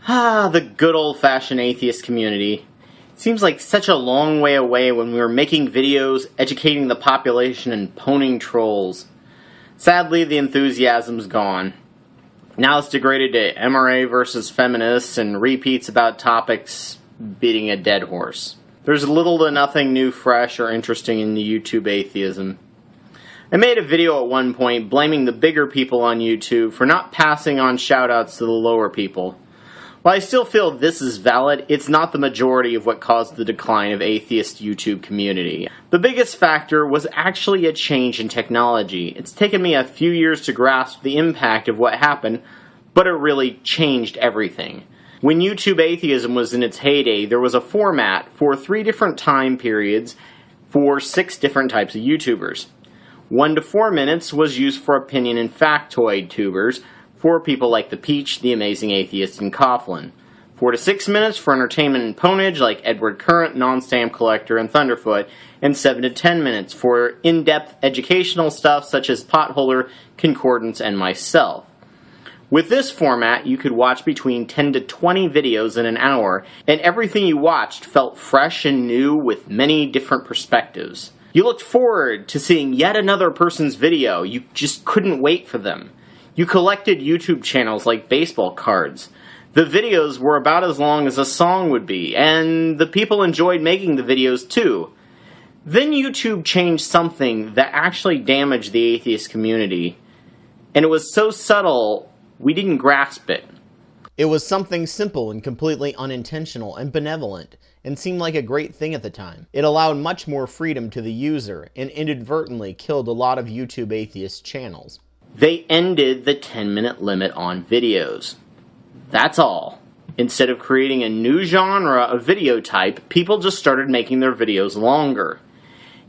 Ah, the good old-fashioned atheist community. It seems like such a long way away when we were making videos, educating the population, and poning trolls. Sadly, the enthusiasm's gone. Now it's degraded to MRA versus feminists and repeats about topics beating a dead horse. There's little to nothing new, fresh, or interesting in the YouTube atheism. I made a video at one point blaming the bigger people on YouTube for not passing on shoutouts to the lower people. While I still feel this is valid, it's not the majority of what caused the decline of atheist YouTube community. The biggest factor was actually a change in technology. It's taken me a few years to grasp the impact of what happened, but it really changed everything. When YouTube atheism was in its heyday, there was a format for 3 different time periods for 6 different types of YouTubers. 1 to 4 minutes was used for opinion and factoid tubers, for people like The Peach, The Amazing Atheist, and Coughlin. 4 to 6 minutes for entertainment and ponage like Edward Current, Non-Stamp Collector, and Thunderfoot, and 7 to 10 minutes for in-depth educational stuff such as Potholder, Concordance, and myself. With this format, you could watch between 10 to 20 videos in an hour, and everything you watched felt fresh and new with many different perspectives. You looked forward to seeing yet another person's video. You just couldn't wait for them. You collected YouTube channels like baseball cards. The videos were about as long as a song would be, and the people enjoyed making the videos too. Then YouTube changed something that actually damaged the atheist community, and it was so subtle, we didn't grasp it. It was something simple and completely unintentional and benevolent, and seemed like a great thing at the time. It allowed much more freedom to the user, and inadvertently killed a lot of YouTube atheist channels. They ended the 10-minute limit on videos. That's all. Instead of creating a new genre of video type, people just started making their videos longer.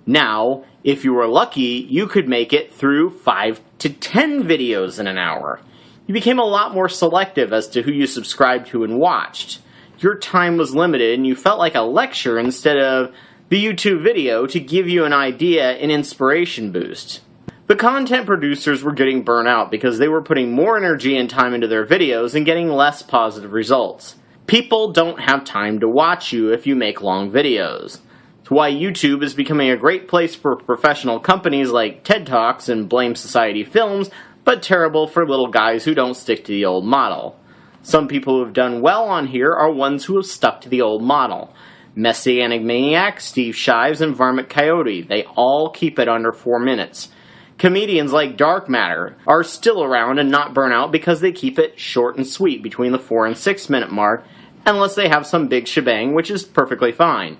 Now, if you were lucky, you could make it through 5 to 10 videos in an hour. You became a lot more selective as to who you subscribed to and watched. Your time was limited and you felt like a lecture instead of the YouTube video to give you an idea and inspiration boost. The content producers were getting burnt out because they were putting more energy and time into their videos and getting less positive results. People don't have time to watch you if you make long videos. It's why YouTube is becoming a great place for professional companies like TED Talks and Blame Society Films, but terrible for little guys who don't stick to the old model. Some people who have done well on here are ones who have stuck to the old model. Messianicmaniac, Steve Shives, and varmitcoyote. They all keep it under 4 minutes. Comedians like Dark Matter are still around and not burn out because they keep it short and sweet between the 4 and 6 minute mark, unless they have some big shebang, which is perfectly fine.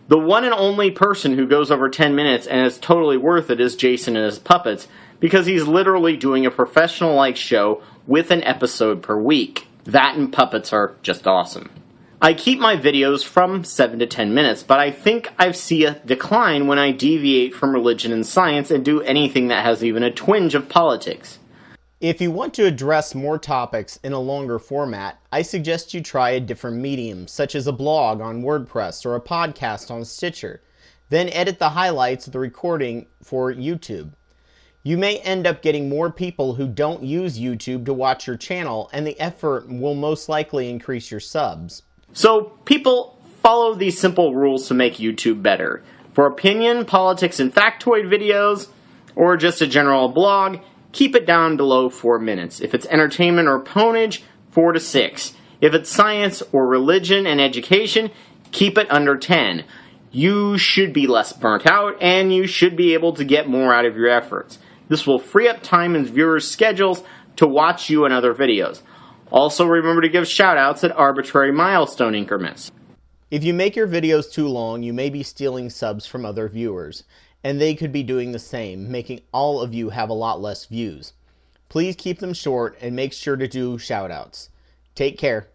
The one and only person who goes over 10 minutes and is totally worth it is Jason and his puppets, because he's literally doing a professional-like show with an episode per week. That and puppets are just awesome. I keep my videos from 7 to 10 minutes, but I think I see a decline when I deviate from religion and science and do anything that has even a twinge of politics. If you want to address more topics in a longer format, I suggest you try a different medium, such as a blog on Wordpress or a podcast on Stitcher. Then edit the highlights of the recording for YouTube. You may end up getting more people who don't use YouTube to watch your channel, and the effort will most likely increase your subs. So, people, follow these simple rules to make YouTube better. For opinion, politics, and factoid videos, or just a general blog, keep it down below 4 minutes. If it's entertainment or ponage, 4 to 6. If it's science or religion and education, keep it under 10. You should be less burnt out, and you should be able to get more out of your efforts. This will free up time in viewers' schedules to watch you and other videos. Also, remember to give shoutouts at arbitrary milestone increments. If you make your videos too long, you may be stealing subs from other viewers, and they could be doing the same, making all of you have a lot less views. Please keep them short and make sure to do shoutouts. Take care.